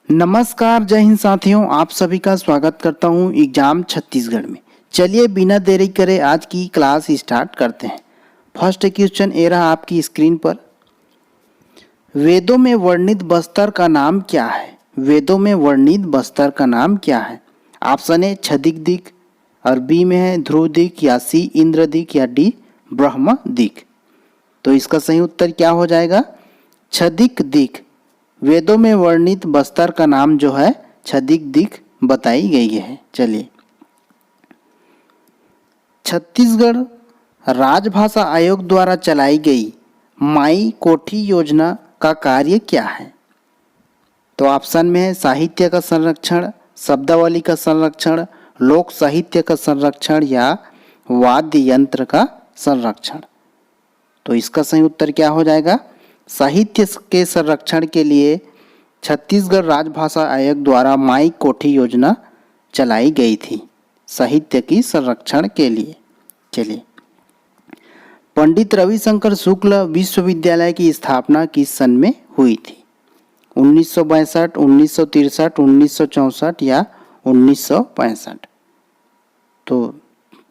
नमस्कार, जय हिंद साथियों। आप सभी का स्वागत करता हूं एग्जाम छत्तीसगढ़ में। चलिए बिना देरी करे आज की क्लास स्टार्ट करते हैं। फर्स्ट क्वेश्चन ये रहा आपकी स्क्रीन पर। वेदों में वर्णित बस्तर का नाम क्या है? वेदों में वर्णित बस्तर का नाम क्या है? ऑप्शन ए छदिक दिक, और बी में है ध्रुव दिक, या सी इंद्र दिक, या डी ब्रह्म दिक। तो इसका सही उत्तर क्या हो जाएगा? छदिक दिक। वेदों में वर्णित बस्तर का नाम जो है छदिक दिक बताई गई है। चलिए, छत्तीसगढ़ राजभाषा आयोग द्वारा चलाई गई माई कोठी योजना का कार्य क्या है? तो ऑप्शन में है साहित्य का संरक्षण, शब्दावली का संरक्षण, लोक साहित्य का संरक्षण, या वाद्य यंत्र का संरक्षण। तो इसका सही उत्तर क्या हो जाएगा? साहित्य के संरक्षण के लिए छत्तीसगढ़ राजभाषा आयोग द्वारा माई कोठी योजना चलाई गई थी, साहित्य की संरक्षण के लिए। चलिए, पंडित रविशंकर शुक्ल विश्वविद्यालय की स्थापना किस सन में हुई थी? 1962, 1963, 1964 या 1965? तो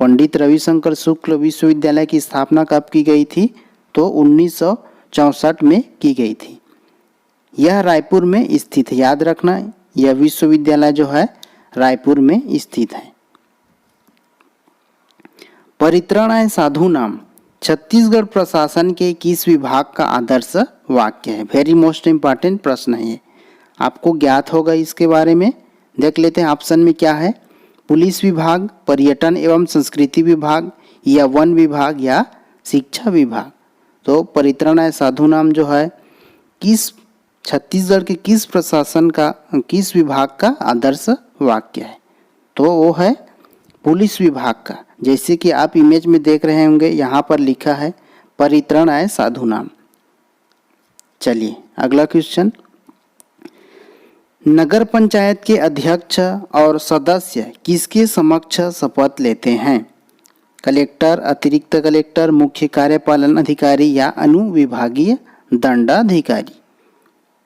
पंडित रविशंकर शुक्ल विश्वविद्यालय की स्थापना कब की गई थी? तो 1964 में की गई थी। यह रायपुर में स्थित है, याद रखना, यह विश्वविद्यालय जो है रायपुर में स्थित है। परित्राणाय साधु नाम छत्तीसगढ़ प्रशासन के किस विभाग का आदर्श वाक्य है? वेरी मोस्ट इम्पॉर्टेंट प्रश्न है ये, आपको ज्ञात होगा इसके बारे में। देख लेते हैं ऑप्शन में क्या है। पुलिस विभाग, पर्यटन एवं संस्कृति विभाग, या वन विभाग, या शिक्षा विभाग। तो परित्राणाय साधु नाम जो है किस छत्तीसगढ़ के किस प्रशासन का, किस विभाग का आदर्श वाक्य है? तो वो है पुलिस विभाग का। जैसे कि आप इमेज में देख रहे होंगे, यहाँ पर लिखा है परित्राणाय साधु नाम। चलिए अगला क्वेश्चन। नगर पंचायत के अध्यक्ष और सदस्य किसके समक्ष शपथ लेते हैं? कलेक्टर, अतिरिक्त कलेक्टर, मुख्य कार्यपालन अधिकारी, या अनुविभागीय दंडाधिकारी?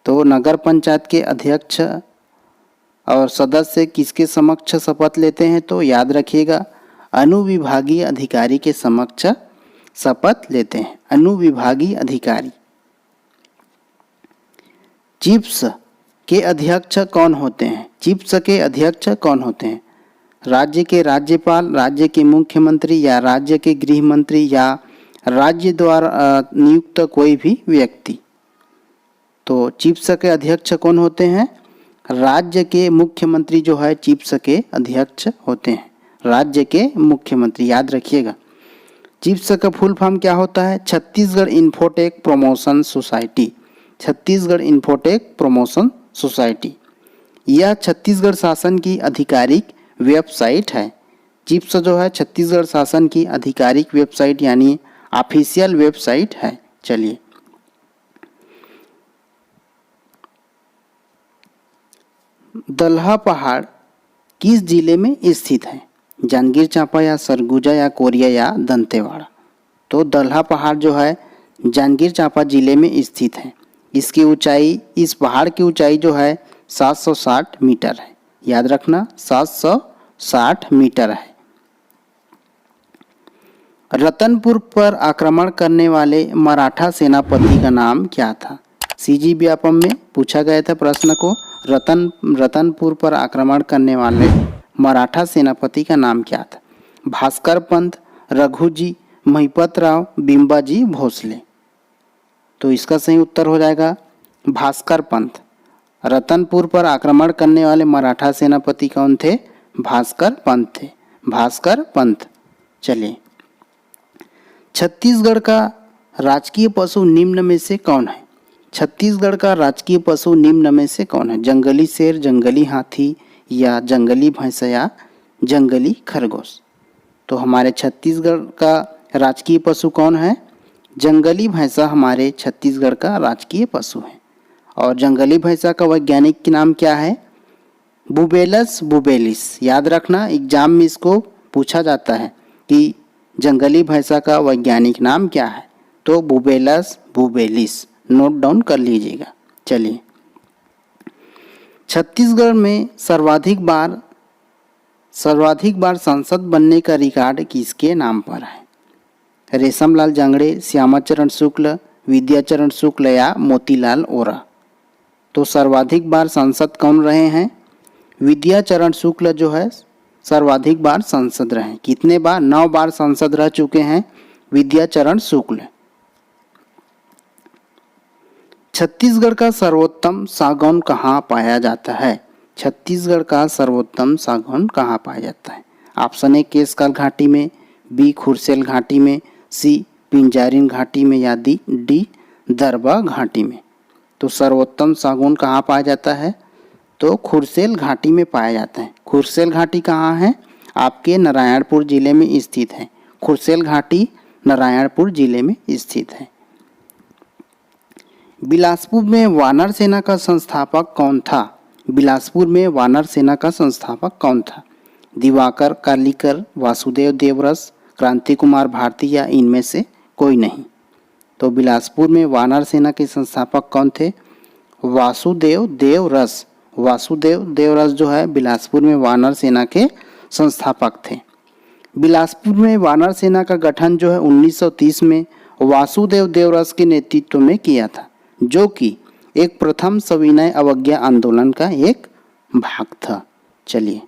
तो नगर पंचायत के अध्यक्ष और सदस्य किसके समक्ष शपथ लेते हैं? तो याद रखिएगा, अनुविभागीय अधिकारी के समक्ष शपथ लेते हैं, अनुविभागीय अधिकारी। चिप्स के अध्यक्ष कौन होते हैं? चिप्स के अध्यक्ष कौन होते हैं? राज्य के राज्यपाल, राज्य के मुख्यमंत्री, या राज्य के गृह मंत्री, या राज्य द्वारा नियुक्त कोई भी व्यक्ति? तो चिप्स के अध्यक्ष कौन होते हैं? राज्य के मुख्यमंत्री जो है चिप्स के अध्यक्ष होते हैं, राज्य के मुख्यमंत्री, याद रखिएगा। चिप्स का फुल फॉर्म क्या होता है? Chhattisgarh infotech promotion society, Chhattisgarh infotech promotion society. यह छत्तीसगढ़ शासन की आधिकारिक वेबसाइट है। चिप्स जो है छत्तीसगढ़ शासन की आधिकारिक वेबसाइट यानी ऑफिशियल वेबसाइट है। चलिए, दल्हा पहाड़ किस जिले में स्थित है? जांजगीर चांपा, या सरगुजा, या कोरिया, या दंतेवाड़ा? तो दल्हा पहाड़ जो है जांजगीर चांपा जिले में स्थित है। इसकी ऊंचाई, इस पहाड़ की ऊंचाई जो है 760 मीटर है, याद रखना 760 मीटर है। रतनपुर पर आक्रमण करने वाले मराठा सेनापति का नाम क्या था? सीजी व्यापम में पूछा गया था प्रश्न को। रतनपुर पर आक्रमण करने वाले मराठा सेनापति का नाम क्या था? भास्कर पंत, रघुजी, महिपत राव, बिंबाजी भोसले? तो इसका सही उत्तर हो जाएगा भास्कर पंत। रतनपुर पर आक्रमण करने वाले मराठा सेनापति कौन थे? भास्कर पंत थे, भास्कर पंत। चलिए, छत्तीसगढ़ का राजकीय पशु निम्न में से कौन है? छत्तीसगढ़ का राजकीय पशु निम्न में से कौन है? जंगली शेर, जंगली हाथी, या जंगली भैंस, या जंगली खरगोश? तो हमारे छत्तीसगढ़ का राजकीय पशु कौन है? जंगली भैंसा हमारे छत्तीसगढ़ का राजकीय पशु है। और जंगली भैंसा का वैज्ञानिक नाम क्या है? बुबेलस बुबेलिस। याद रखना, एग्जाम में इसको पूछा जाता है कि जंगली भैंसा का वैज्ञानिक नाम क्या है? तो बुबेलस बुबेलिस, नोट डाउन कर लीजिएगा। चलिए, छत्तीसगढ़ में सर्वाधिक बार सांसद बनने का रिकॉर्ड किसके नाम पर है? रेशमलाल जांगड़े, श्यामाचरण शुक्ल, विद्याचरण शुक्ल या मोतीलाल वोरा। तो सर्वाधिक बार सांसद कौन रहे हैं? विद्याचरण शुक्ल जो है सर्वाधिक बार सांसद रहे। कितने बार? 9 बार सांसद रह चुके हैं विद्याचरण शुक्ल। छत्तीसगढ़ का सर्वोत्तम सागौन कहाँ पाया जाता है? छत्तीसगढ़ का सर्वोत्तम सागौन कहाँ पाया जाता है? ऑप्शन ए केशकाल घाटी में, बी खुरसेल घाटी में, सी पिंजारिन घाटी में या डी दरबा घाटी में। तो सर्वोत्तम सागौन कहाँ पाया जाता है? तो खुरसेल घाटी में पाया जाता है। खुरसेल घाटी कहाँ है? आपके नारायणपुर जिले में स्थित है। खुरसेल घाटी नारायणपुर जिले में स्थित है। बिलासपुर में वानर सेना का संस्थापक कौन था? बिलासपुर में वानर सेना का संस्थापक कौन था? दिवाकर कालीकर, वासुदेव देवरस, क्रांति कुमार भारती या इनमें से कोई नहीं। तो बिलासपुर में वानर सेना के संस्थापक कौन थे? वासुदेव देवरस। वासुदेव देवरस जो है बिलासपुर में वानर सेना के संस्थापक थे। बिलासपुर में वानर सेना का गठन जो है 1930 में वासुदेव देवरस के नेतृत्व में किया था, जो कि एक प्रथम सविनय अवज्ञा आंदोलन का एक भाग था। चलिए,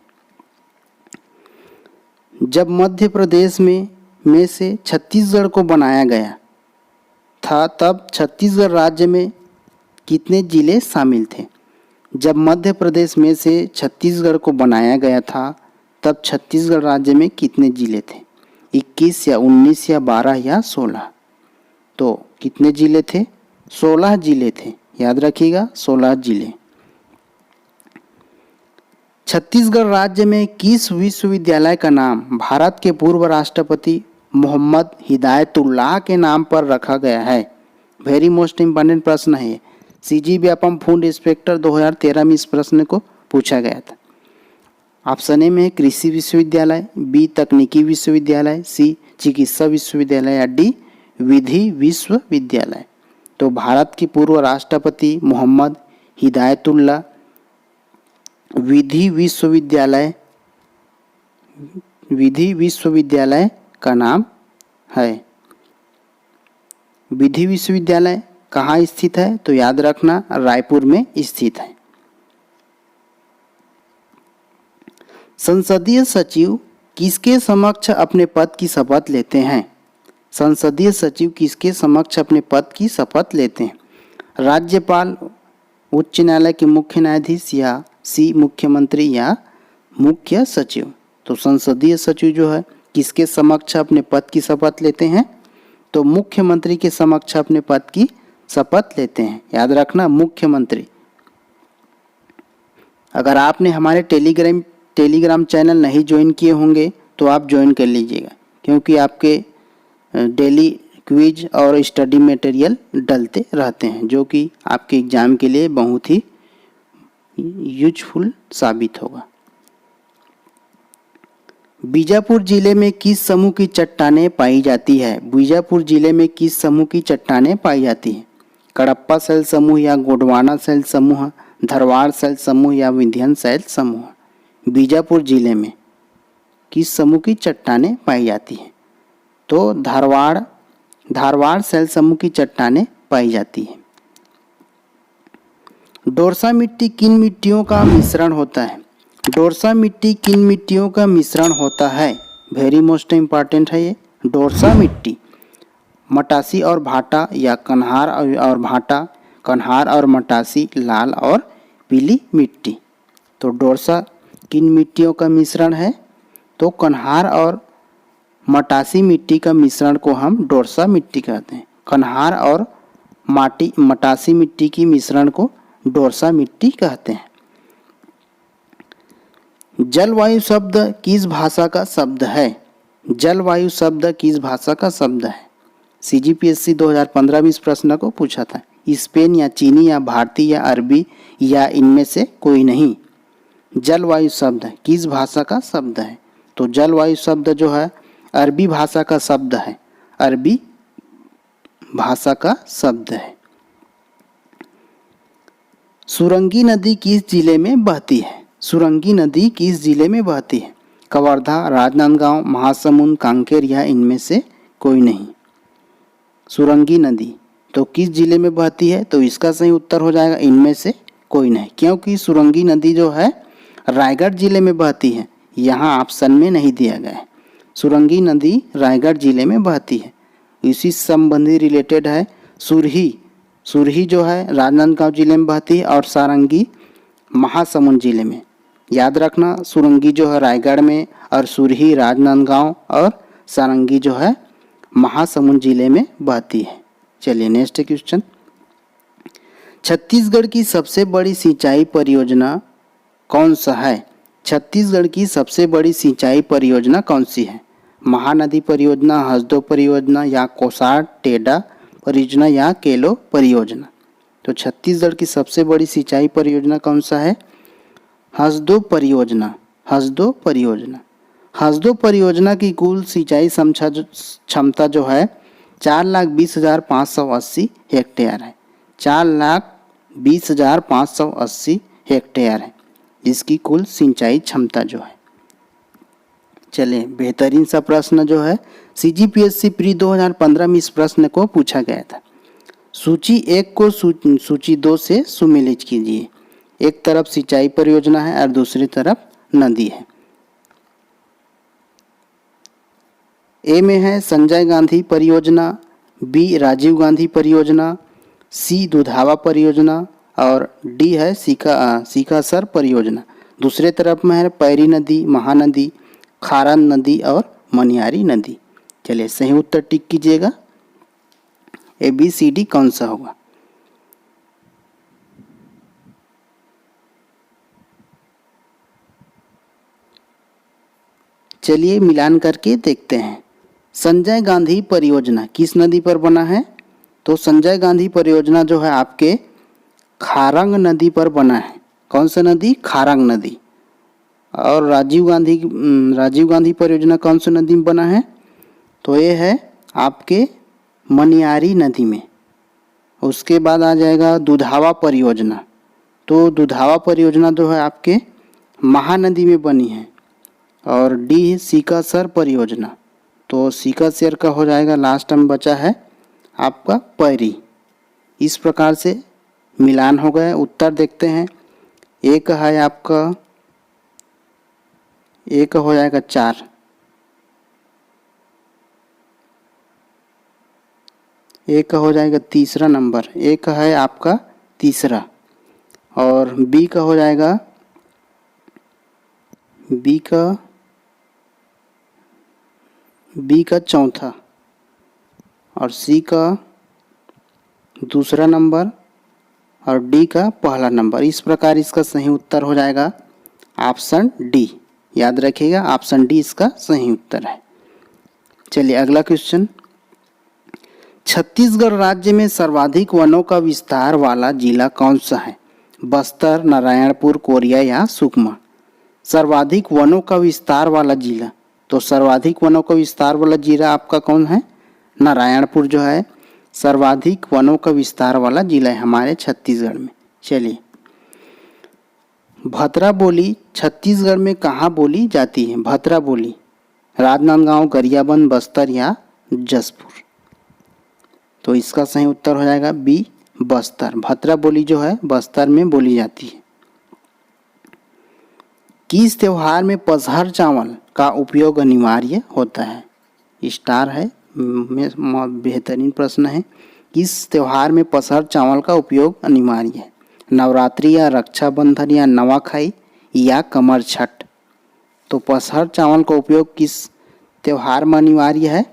जब मध्य प्रदेश में से छत्तीसगढ़ को बनाया गया था तब छत्तीसगढ़ राज्य में कितने जिले शामिल थे? जब मध्य प्रदेश में से छत्तीसगढ़ को बनाया गया था तब छत्तीसगढ़ राज्य में कितने जिले थे? 21 या 19 या 12 या 16? तो कितने जिले थे? 16 जिले थे। याद रखिएगा, 16 जिले। छत्तीसगढ़ राज्य में किस विश्वविद्यालय का नाम भारत के पूर्व राष्ट्रपति मोहम्मद हिदायतुल्लाह के नाम पर रखा गया है? वेरी मोस्ट इम्पॉर्टेंट प्रश्न है। सीजी व्यापम फूड इंस्पेक्टर 2013 में इस प्रश्न को पूछा गया था। ऑप्शन ए में कृषि विश्वविद्यालय, बी तकनीकी विश्वविद्यालय, सी चिकित्सा विश्वविद्यालय या डी विधि विश्वविद्यालय। तो भारत के पूर्व राष्ट्रपति मोहम्मद हिदायतुल्लाह विधि विश्वविद्यालय का नाम है। विधि विश्वविद्यालय कहाँ स्थित है? तो याद रखना रायपुर में स्थित है। संसदीय सचिव किसके समक्ष अपने पद की शपथ लेते हैं? संसदीय सचिव किसके समक्ष अपने पद की शपथ लेते हैं? राज्यपाल, उच्च न्यायालय के मुख्य न्यायाधीश या सी मुख्यमंत्री या मुख्य सचिव? तो संसदीय सचिव जो है किसके समक्ष अपने पद की शपथ लेते हैं? तो मुख्यमंत्री के समक्ष अपने पद की शपथ लेते हैं। याद रखना, मुख्यमंत्री। अगर आपने हमारे टेलीग्राम चैनल नहीं ज्वाइन किए होंगे तो आप ज्वाइन कर लीजिएगा, क्योंकि आपके डेली क्विज और स्टडी मटेरियल डलते रहते हैं, जो कि आपके एग्जाम के लिए बहुत ही यूजफुल साबित होगा। बीजापुर जिले में किस समूह की चट्टानें पाई जाती है? बीजापुर जिले में किस समूह की चट्टानें पाई जाती है? कडप्पा शैल समूह या गोंडवाना शैल समूह, धरवाड़ शैल समूह या विंध्यन शैल समूह? बीजापुर जिले में किस समूह की चट्टानें पाई जाती है? तो धारवाड़ शैल समूह की चट्टानें पाई जाती है। डोरसा मिट्टी किन मिट्टियों का मिश्रण होता है? डोरसा मिट्टी किन मिट्टियों का मिश्रण होता है? वेरी मोस्ट इम्पॉर्टेंट है ये। डोरसा मिट्टी मटासी और भाटा या कन्हार और भाटा, कन्हार और मटासी, लाल और पीली मिट्टी। तो डोरसा किन मिट्टियों का मिश्रण है? तो कन्हार और मटासी मिट्टी का मिश्रण को हम डोरसा मिट्टी कहते हैं। कन्हार और मटासी मिट्टी की मिश्रण को डोरसा मिट्टी कहते हैं। जलवायु शब्द किस भाषा का शब्द है? जलवायु शब्द किस भाषा का शब्द है? सीजीपीएससी 2015 में इस प्रश्न को पूछा था। स्पेन या चीनी या भारतीय या अरबी या इनमें से कोई नहीं। जलवायु शब्द किस भाषा का शब्द है? तो जलवायु शब्द जो है अरबी भाषा का शब्द है। अरबी भाषा का शब्द है। सुरंगी नदी किस जिले में बहती है? सुरंगी नदी किस जिले में बहती है? कवर्धा, राजनांदगांव, महासमुंद, कांकेर या इनमें से कोई नहीं। सुरंगी नदी तो किस जिले में बहती है? तो इसका सही उत्तर हो जाएगा इनमें से कोई नहीं, क्योंकि सुरंगी नदी जो है रायगढ़ जिले में बहती है। यहाँ ऑप्शन में नहीं दिया गया है। सुरंगी नदी रायगढ़ जिले में बहती है। इसी संबंधी रिलेटेड है सुरही। सुरही जो है राजनांदगांव जिले में बहती है और सारंगी महासमुंद जिले में। याद रखना, सुरंगी जो है रायगढ़ में और सुरही राजनांदगांव और सारंगी जो है महासमुंद जिले में बहती है। चलिए नेक्स्ट क्वेश्चन। छत्तीसगढ़ की सबसे बड़ी सिंचाई परियोजना कौन सा है? छत्तीसगढ़ की सबसे बड़ी सिंचाई परियोजना कौन सी है? महानदी परियोजना, हसदो परियोजना या कोसार टेढ़ा परियोजना या केलो परियोजना? तो छत्तीसगढ़ की सबसे बड़ी सिंचाई परियोजना कौन सा है? हसदो परियोजना। हसदो परियोजना। हसदो परियोजना की कुल सिंचाई क्षमता जो है 4,20,580 हेक्टेयर है। 4,20,580 हेक्टेयर है इसकी कुल सिंचाई क्षमता जो है। चलिए बेहतरीन सा प्रश्न जो है CGPSC प्री 2015 में इस प्रश्न को पूछा गया था। सूची 1 को सूची 2 से सुमेलित कीजिए। एक तरफ सिंचाई परियोजना है और दूसरी तरफ नदी है। ए में है संजय गांधी परियोजना, बी राजीव गांधी परियोजना, सी दुधावा परियोजना और डी है सीकासर परियोजना। दूसरे तरफ में है पैरी नदी, महानदी, खारन नदी और मनियारी नदी। चलिए सही उत्तर टिक कीजिएगा। ABCD कौन सा होगा? चलिए मिलान करके देखते हैं। संजय गांधी परियोजना किस नदी पर बना है? तो संजय गांधी परियोजना जो है आपके खारंग नदी पर बना है। कौन सा नदी? खारंग नदी। और राजीव गांधी परियोजना कौन सी नदी में बना है? तो ये है आपके मनियारी नदी में। उसके बाद आ जाएगा दुधावा परियोजना। तो दुधावा परियोजना जो है आपके महानदी में बनी है। और डी सीकासर परियोजना। तो सीकासर का हो जाएगा लास्ट में बचा है आपका पैरी। इस प्रकार से मिलान हो गए। उत्तर देखते हैं। एक है आपका, एक हो जाएगा 4, एक हो जाएगा तीसरा नंबर, एक है आपका तीसरा और बी का हो जाएगा बी का चौथा और सी का दूसरा नंबर और डी का पहला नंबर। इस प्रकार इसका सही उत्तर हो जाएगा ऑप्शन डी। याद रखिएगा ऑप्शन डी इसका सही उत्तर है। चलिए अगला क्वेश्चन। छत्तीसगढ़ राज्य में सर्वाधिक वनों का विस्तार वाला जिला कौन सा है? बस्तर, नारायणपुर, कोरिया या सुकमा? सर्वाधिक वनों का विस्तार वाला जिला, तो सर्वाधिक वनों का विस्तार वाला जिला आपका कौन है? नारायणपुर जो है सर्वाधिक वनों का विस्तार वाला जिला है हमारे छत्तीसगढ़ में। चलिए भतरा बोली छत्तीसगढ़ में कहाँ बोली जाती है? भतरा बोली राजनांदगांव, गरियाबंद, बस्तर या जसपुर? तो इसका सही उत्तर हो जाएगा बी बस्तर। भतरा बोली जो है बस्तर में बोली जाती है। किस त्योहार में पसहर चावल का उपयोग अनिवार्य होता है? स्टार है, बेहतरीन प्रश्न है। किस त्योहार में पसहर चावल का उपयोग अनिवार्य है? नवरात्रि या रक्षाबंधन या नवाखाई या कमर छठ? तो पसहर चावल का उपयोग किस त्योहार में अनिवार्य है?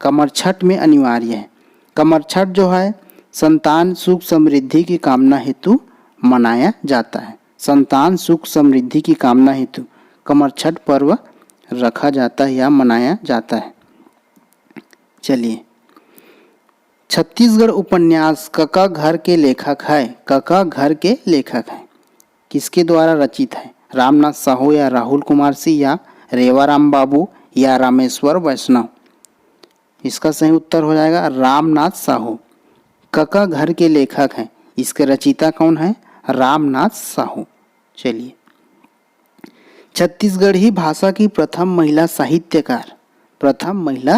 कमर छठ में अनिवार्य है। कमर छठ जो है संतान सुख समृद्धि की कामना हेतु मनाया जाता है। संतान सुख समृद्धि की कामना हेतु कमर छठ पर्व रखा जाता है या मनाया जाता है। चलिए छत्तीसगढ़ उपन्यास कका घर के लेखक है? कका घर के लेखक है किसके द्वारा रचित है? रामनाथ साहू या राहुल कुमार सिंह या रेवाराम बाबू या रामेश्वर वैष्णव? इसका सही उत्तर हो जाएगा रामनाथ साहू। कका घर के लेखक हैं। इसके रचिता कौन है? रामनाथ साहू। चलिए, छत्तीसगढ़ी भाषा की प्रथम महिला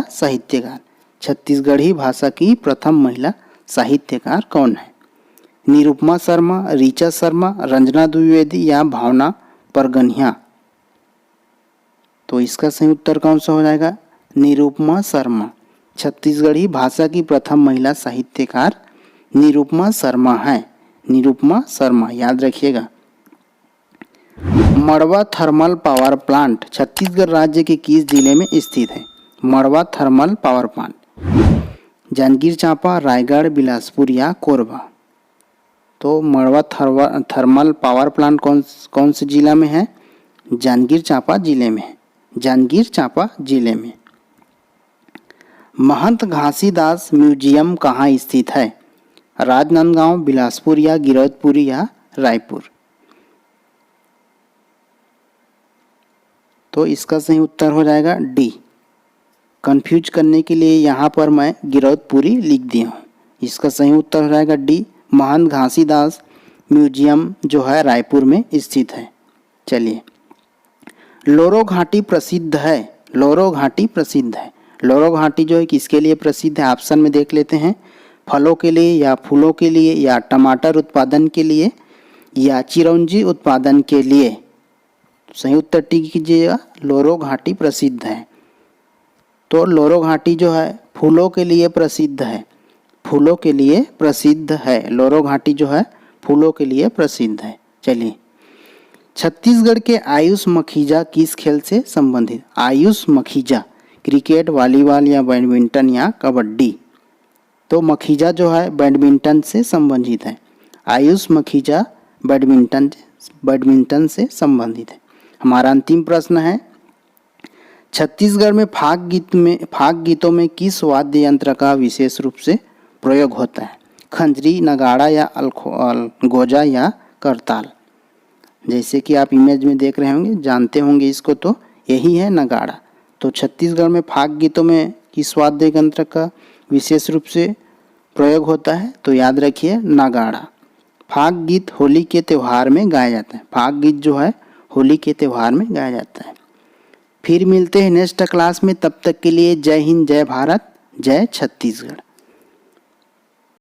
साहित्यकार, छत्तीसगढ़ी भाषा की प्रथम महिला साहित्यकार कौन है? निरुपमा शर्मा, ऋचा शर्मा, रंजना द्विवेदी या भावना परगनिया? तो इसका सही उत्तर कौन सा हो जाएगा? निरुपमा शर्मा। छत्तीसगढ़ी भाषा की प्रथम महिला साहित्यकार निरुपमा शर्मा है। निरुपमा शर्मा, याद रखिएगा। Marwa thermal power plant Chhattisgarh राज्य के किस जिले में स्थित है? Marwa thermal power plant Janjgir Champa, Raigarh, Bilaspur या कोरबा? तो मड़वा थर्मल पावर प्लांट कौन से जिला में है? जांजगीर चांपा जिले में है। जांजगीर चांपा जिले में। महंत घासीदास म्यूजियम कहाँ स्थित है? राजनांदगांव, बिलासपुर या गिरौदपुरी या रायपुर? तो इसका सही उत्तर हो जाएगा डी। कंफ्यूज करने के लिए यहाँ पर मैं गिरौदपुरी लिख दिया हूँ। इसका सही उत्तर हो जाएगा डी। महंत घासीदास म्यूजियम जो है रायपुर में स्थित है। चलिए, लोरो घाटी प्रसिद्ध है। लोरो घाटी प्रसिद्ध है। लोरो घाटी जो है किसके लिए प्रसिद्ध है? ऑप्शन में देख लेते हैं। फलों के लिए या फूलों के लिए या टमाटर उत्पादन के लिए या चिरौंजी उत्पादन के लिए? सही उत्तर टिक कीजिएगा। लोरो घाटी प्रसिद्ध है। तो लोरो घाटी जो है फूलों के लिए प्रसिद्ध है। फूलों के लिए प्रसिद्ध है। लोरो घाटी जो है फूलों के लिए प्रसिद्ध है। चलिए, छत्तीसगढ़ के आयुष मखीजा किस खेल से संबंधित? आयुष मखीजा क्रिकेट, वॉलीबॉल या बैडमिंटन या कबड्डी? तो मखीजा जो है बैडमिंटन से संबंधित है। आयुष मखीजा बैडमिंटन से संबंधित है। हमारा अंतिम प्रश्न है, छत्तीसगढ़ में फाग गीतों में किस वाद्य यंत्र का विशेष रूप से प्रयोग होता है? खंजरी, नगाड़ा या अलगोजा या करताल? जैसे कि आप इमेज में देख रहे होंगे, जानते होंगे इसको, तो यही है नगाड़ा। तो छत्तीसगढ़ में फाग गीतों में किस वाद्य यंत्र का विशेष रूप से प्रयोग होता है? तो याद रखिए नगाड़ा। फाग गीत होली के त्यौहार में गाया जाता है। फाग गीत जो है होली के त्यौहार में गाया जाता है। फिर मिलते हैं नेक्स्ट क्लास में। तब तक के लिए जय हिंद, जय भारत, जय छत्तीसगढ़।